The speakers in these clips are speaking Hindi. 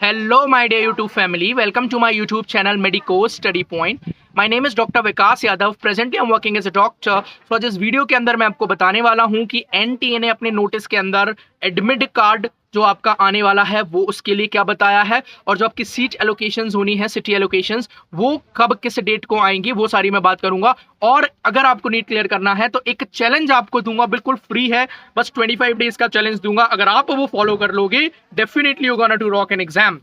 Hello, my dear YouTube family. Welcome to my YouTube channel Medico Study Point. My name is Dr. Vikas Yadav. Presently I'm working as a doctor. So जिस वीडियो के अंदर मैं आपको बताने वाला हूं कि NTA ने अपने नोटिस के अंदर एडमिट कार्ड जो आपका आने वाला है वो उसके लिए क्या बताया है, और जो आपकी सीट एलोकेशंस होनी है, सिटी एलोकेशंस, वो कब किस डेट को आएंगी, वो सारी मैं बात करूंगा. और अगर आपको नीट क्लियर करना है तो एक चैलेंज आपको दूंगा, बिल्कुल फ्री है, बस 25 डेज का चैलेंज दूंगा. अगर आप वो फॉलो कर लोगे, definitely you gonna to rock an exam.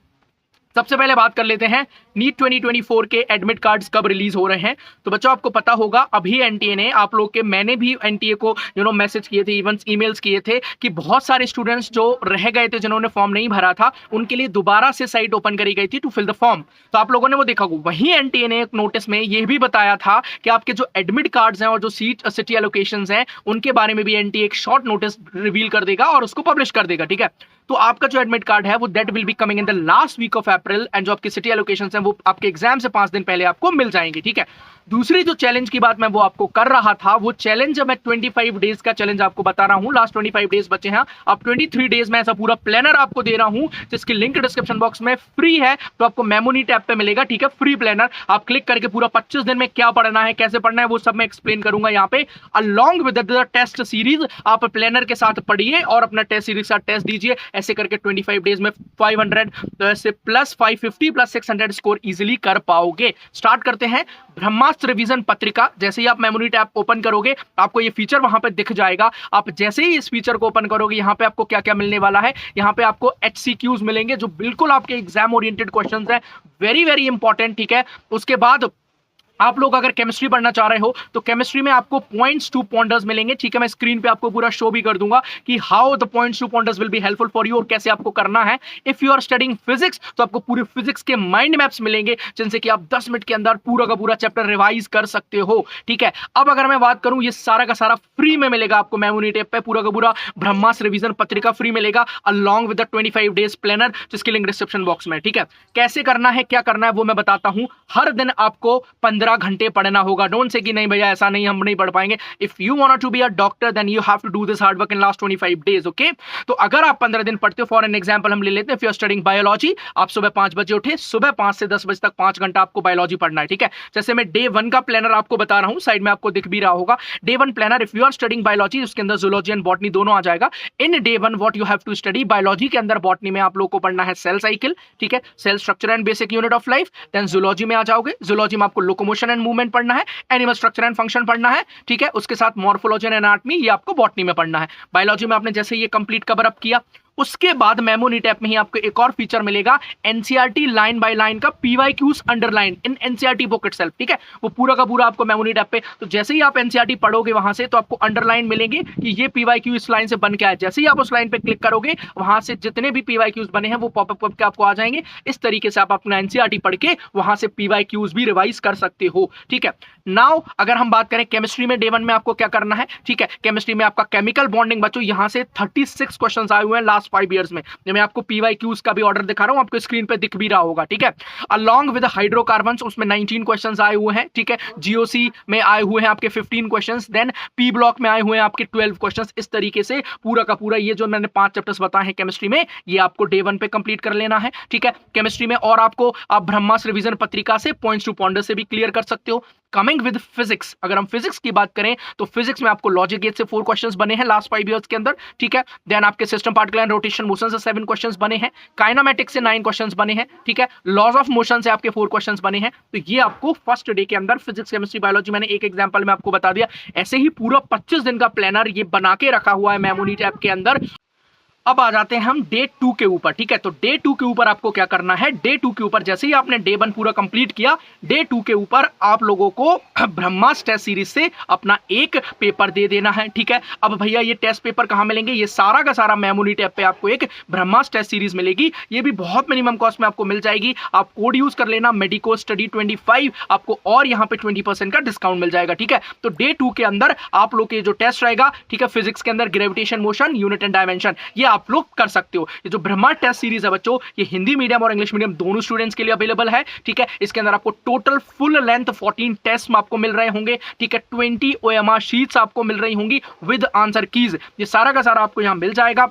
सबसे पहले बात कर लेते हैं नीट 2024 के एडमिट कार्ड्स कब रिलीज हो रहे हैं. तो बच्चों आपको पता होगा अभी एनटीए ने आप लोग के, मैंने भी एनटीए को मैसेज किए थे, इवन ईमेल्स किए थे कि बहुत सारे स्टूडेंट्स जो रह गए थे, जिन्होंने फॉर्म नहीं भरा था, उनके लिए दोबारा से साइट ओपन करी गई थी टू फिल द फॉर्म. तो आप लोगों ने वो देखा होगा. वहीं एनटीए ने एक नोटिस में यह भी बताया था कि आपके जो एडमिट कार्ड्स हैं और जो सिटी एलोकेशंस हैं, उनके बारे में भी एनटीए एक शॉर्ट नोटिस रिवील कर देगा और उसको पब्लिश कर देगा. ठीक है, तो आपका जो एडमिट कार्ड है वो that will be coming in the last week of April, and जो आपकी सिटी एलोकेशंस हैं वो आपके एग्जाम से 5 दिन पहले आपको मिल जाएंगे. ठीक है, दूसरी जो चैलेंज की बात मैं वो आपको कर रहा था, वो चैलेंज मैं 25 डेज का चैलेंज आपको बता रहा हूं. लास्ट 25 डेज बचे हैं. अब 23 डेज में ऐसा पूरा प्लानर आपको दे रहा हूं जिसकी लिंक डिस्क्रिप्शन बॉक्स में फ्री है. तो आपको मेमोनी टैब पे मिलेगा. ठीक है, फ्री प्लानर आप क्लिक करके पूरा 25 दिन में क्या पढ़ना है, कैसे पढ़ना है, वो सब मैं एक्सप्लेन करूंगा यहाँ पे. Along with the test series आप प्लानर के साथ पढ़िए और अपना टेस्ट सीरीज का टेस्ट दीजिए. ऐसे करके 25 डेज में 500 से प्लस 550 प्लस 600 स्कोर इजीली कर पाओगे. स्टार्ट करते हैं. ब्रह्मास्त्र रिवीजन पत्रिका, जैसे ही आप मेमोरी टैब ओपन करोगे आपको ये फीचर वहां पे दिख जाएगा. आप जैसे ही इस फीचर को ओपन करोगे, यहाँ पे आपको क्या क्या मिलने वाला है. यहाँ पे आपको HCQs मिलेंगे जो बिल्कुल आपके एग्जाम ओरिएंटेड क्वेश्चंस हैं, वेरी वेरी इंपॉर्टेंट. ठीक है, उसके बाद आप लोग अगर केमिस्ट्री पढ़ना चाह रहे हो तो केमिस्ट्री में आपको पॉइंट्स टू पॉइंटर्स मिलेंगे. ठीक है, मैं स्क्रीन पे आपको पूरा शो भी कर दूंगा कि how the points to pointers will be helpful for you और कैसे आपको करना है. If you are studying physics तो आपको पूरे फिजिक्स के माइंड मैप्स मिलेंगे जिनसे कि आप 10 मिनट के अंदर पूरा का पूरा चैप्टर रिवाइज कर सकते हो. ठीक है, अब अगर मैं बात करूं, ये सारा का सारा फ्री में मिलेगा आपको मेमोरी टेप पे. पूरा का पूरा ब्रह्मास्त्र रिवीजन पत्रिका फ्री मिलेगा along with the 25 days planner, जिसकी लिंक डिस्क्रिप्शन बॉक्स में. ठीक है, कैसे करना है, क्या करना है, वो मैं बताता हूं. हर दिन आपको 15 घंटे पढ़ना होगा. डोंट से कि नहीं भैया ऐसा नहीं, हम नहीं पढ़ पाएंगे. If you want to be a doctor then you have to do this hard work in last 25 days. Okay, तो अगर आप 15 दिन पढ़ते हो, फॉर एन एग्जांपल हम ले लेते हैं, if you are studying biology, आप सुबह 5 बजे उठे, सुबह 5 से 10 बजे तक 5 घंटा आपको बायोलॉजी पढ़ना है. ठीक है, जैसे मैं डे 1 का प्लानर आपको बता रहा हूं, साइड में आपको दिख भी रहा होगा. Day 1 planner, if you are studying biology, उसके अंदर जूलॉजी एंड बॉटनी दोनों आ जाएगा. In day 1 what you have to study, biology के अंदर बॉटनी में आप लोग को पढ़ना है सेल साइकिल. ठीक है, cell structure and basic unit of life. Then zoology में आ जाओगे, जूलॉजी में आपको लोकोमोशन एंड मूवमेंट पढ़ना है, एनिमल स्ट्रक्चर एंड फंक्शन पढ़ना है. ठीक है, उसके साथ मॉर्फोलॉजी एंड एनाटॉमी, ये आपको बॉटनी में पढ़ना है. बायोलॉजी में आपने जैसे ये कंप्लीट कवर अप किया, उसके बाद मेमोनी टैब में ही आपको एक और फीचर मिलेगा, एनसीईआरटी लाइन बाय लाइन का PYQs underline in NCERT book itself. ठीक है, वो पूरा का पूरा आपको मेमोनी टैब पे, तो जैसे ही आप एनसीईआरटी पढ़ोगे वहां से, तो आपको अंडरलाइन मिलेंगे कि ये पीवाईक्यू इस लाइन से बन के आया. जैसे ही आप उस लाइन पे क्लिक करोगे, वहां से जितने भी पीवाईक्यूज बने हैं वो पॉपअप करके आपको आ जाएंगे. इस तरीके से आप अपना एनसीईआरटी पढ़ के वहां से पीवाईक्यूज भी रिवाइज कर सकते हो. ठीक है, नाउ अगर हम बात करें केमिस्ट्री में, डे 1 में आपको क्या करना है. ठीक है, केमिस्ट्री में आपका केमिकल बॉन्डिंग, बच्चों यहां से 36 क्वेश्चंस आए हुए हैं लास्ट 5 इयर्स में. मैं आपको पीवाईक्यूज का भी ऑर्डर दिखा रहा हूं, आपको स्क्रीन पे दिख भी रहा होगा. ठीक है, अलॉन्ग विद हाइड्रोकार्बन्स, उसमें 19 क्वेश्चंस आए हुए हैं. ठीक है, जीओसी में आए हुए हैं आपके 15 क्वेश्चंस. देन पी ब्लॉक में आए हुए हैं आपके 12 क्वेश्चंस. इस तरीके से पूरा का पूरा ये जो मैंने 5 चैप्टर्स बताए हैं केमिस्ट्री में, ये आपको डे 1 पे कंप्लीट कर लेना है. ठीक है, केमिस्ट्री में और आपको आप ब्रह्मास्त्र रिवीजन पत्रिका से पॉइंट्स टू पॉइंटर्स से भी क्लियर कर सकते हो. कमिंग विद फिजिक्स, अगर हम फिजिक्स की बात करें तो फिजिक्स में आपको लॉजिक गेट से 4 क्वेश्चंस बने हैं लास्ट 5 इयर्स के अंदर. ठीक है, देन आपके system particle and rotation motion से 7 क्वेश्चंस बने हैं, काइनेमेटिक्स से 9 क्वेश्चंस बने हैं. ठीक है, लॉज ऑफ मोशन से आपके 4 क्वेश्चंस बने हैं. तो ये आपको फर्स्ट डे के अंदर फिजिक्स, केमिस्ट्री, बायोलॉजी, मैंने एक एग्जांपल में आपको बता दिया. ऐसे ही पूरा 25 दिन का प्लानर ये बना के रखा हुआ है मेमोरी टैब के अंदर. अब आ जाते हैं हम डे 2 के ऊपर. ठीक है, तो डे 2 के ऊपर आपको क्या करना है. डे 2 के ऊपर जैसे ही आपने डे 1 पूरा कंप्लीट किया, डे 2 के ऊपर आप लोगों को ब्रह्मास्त्र टेस्ट सीरीज से अपना एक पेपर दे देना है. ठीक है, अब भैया ये टेस्ट पेपर कहां मिलेंगे, ये सारा का सारा मेमोरी टैब पे आपको एक ब्रह्मास्त्र टेस्ट सीरीज मिलेगी. ये भी बहुत मिनिमम कॉस्ट में आपको मिल जाएगी. आप कोड यूज कर लेना मेडिको स्टडी 25, आपको और यहाँ पे 20% का डिस्काउंट मिल जाएगा. ठीक है, तो डे 2 के अंदर आप लोग के जो टेस्ट रहेगा, ठीक है, फिजिक्स के अंदर gravitation, motion, unit and dimension, ये आप लोग कर सकते हो. ये जो ब्रह्मा टेस्ट सीरीज है बच्चों, ये हिंदी मीडियम और इंग्लिश मीडियम दोनों स्टूडेंट्स के लिए अवेलेबल है. ठीक है, इसके अंदर आपको टोटल फुल लेंथ 14 टेस्ट आपको मिल रहे होंगे. ठीक है, 20 OMR शीट्स आपको मिल रही होंगी विद आंसर कीज. ये सारा का सारा आपको यहां मिल जाएगा.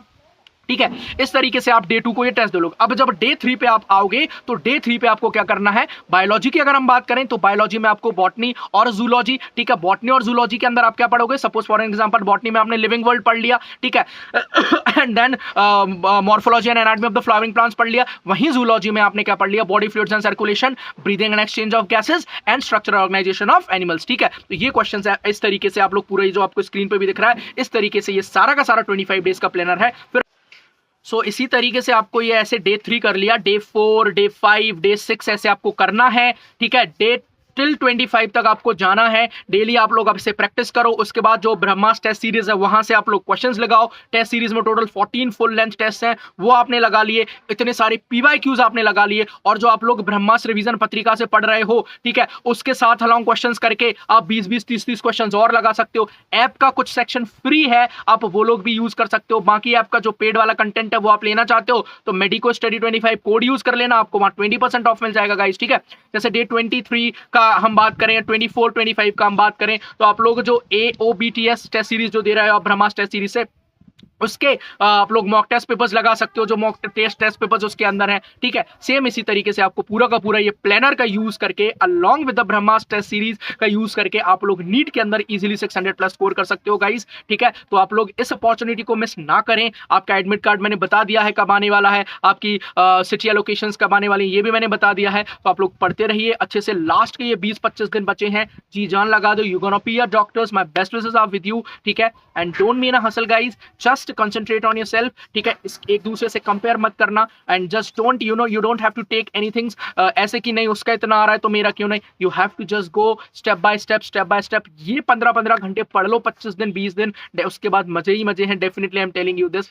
ठीक है। इस तरीके से आप डे 2 को ये टेस्ट दे लोगे। अब जब डे 3 पे आप आओगे तो डे 3 पे आपको क्या करना है, बायोलॉजी की अगर हम बात करें तो बायोलॉजी में आपको बॉटनी और जूलॉजी, ठीक है, बॉटनी और जूलॉजी के अंदर आप क्या पढ़ोगे, सपोज फॉर एग्जांपल बॉटनी में आपने लिविंग वर्ल्ड पढ़ लिया, ठीक है, and then morphology and anatomy of the flowering plants पढ़ लिया। वहीं जूलॉजी में आपने क्या पढ़ लिया, body fluids and circulation, breathing and exchange of gases and structural organisation of animals, ठीक है। तो ये क्वेश्चंस है, इस तरीके से आप लोग पूरा जो आपको स्क्रीन पे भी दिख रहा है, इस तरीके से ये सारा का सारा 25 डेज का प्लानर है। फिर इसी तरीके से आपको ये ऐसे डे 3 कर लिया, डे 4, डे 5, डे 6 ऐसे आपको करना है, ठीक है। डे टिल 25 तक आपको जाना है। डेली आप लोग अब से प्रैक्टिस करो। उसके बाद जो ब्रह्मास्त्र टेस्ट सीरीज है वहां से आप लोग क्वेश्चंस लगाओ। टेस्ट सीरीज में टोटल 14 फुल लेंथ टेस्ट हैं, वो आपने लगा लिए। इतने सारे पीवाईक्यूज आपने लगा लिए, और जो आप लोग ब्रह्मास्त्र रिवीजन पत्रिका से पढ़ रहे हो, ठीक है, उसके साथ अलॉन्ग क्वेश्चंस करके आप 20-20, 30-30 क्वेश्चंस और लगा सकते हो। ऐप का कुछ सेक्शन फ्री है, आप वो लोग भी यूज कर सकते हो। बाकी ऐप का जो पेड वाला कंटेंट है वो आप लेना चाहते हो तो मेडिको स्टडी 25 कोड यूज कर लेना, आपको वहां 20% ऑफ मिल जाएगा गाइस, ठीक है। जैसे डे 23 का हम बात करें, 24, 25 का हम बात करें, तो आप लोग जो AOBTS टेस्ट सीरीज जो दे रहे हो आप ब्रह्मास्त्र टेस्ट सीरीज से, उसके आप लोग मॉक टेस्ट पेपर्स लगा सकते हो, जो मॉक टेस्ट पेपर्स उसके अंदर हैं, ठीक है। सेम इसी तरीके से आपको पूरा का पूरा ये प्लानर का यूज करके along with the Brahmastra test series का यूज करके आप लोग नीट के अंदर इजीली 600+ स्कोर कर सकते हो गाइस, ठीक है। तो आप लोग इस अपॉर्चुनिटी को मिस ना करें। आपका एडमिट कार्ड मैंने बता दिया है कब आने वाला है, आपकी सिटी एलोकेशंस कब आने वाली है ये भी मैंने बता दिया है। तो आप लोग पढ़ते रहिए अच्छे से, लास्ट के ये 20-25 दिन बचे हैं, जी जान लगा दो। You gonna be your doctors, my best wishes are with you, ठीक है। And don't be in a hustle guys, just concentrate on yourself, ठीक है। एक दूसरे से कंपेयर मत करना, and just don't you don't have to take anything ऐसे कि नहीं उसका इतना आ रहा है तो मेरा क्यों नहीं। You have to just go step by step. ये 15-15 घंटे पढ़ लो, 25 दिन 20 दिन, उसके बाद मजे ही मजे हैं। Definitely I am telling you this,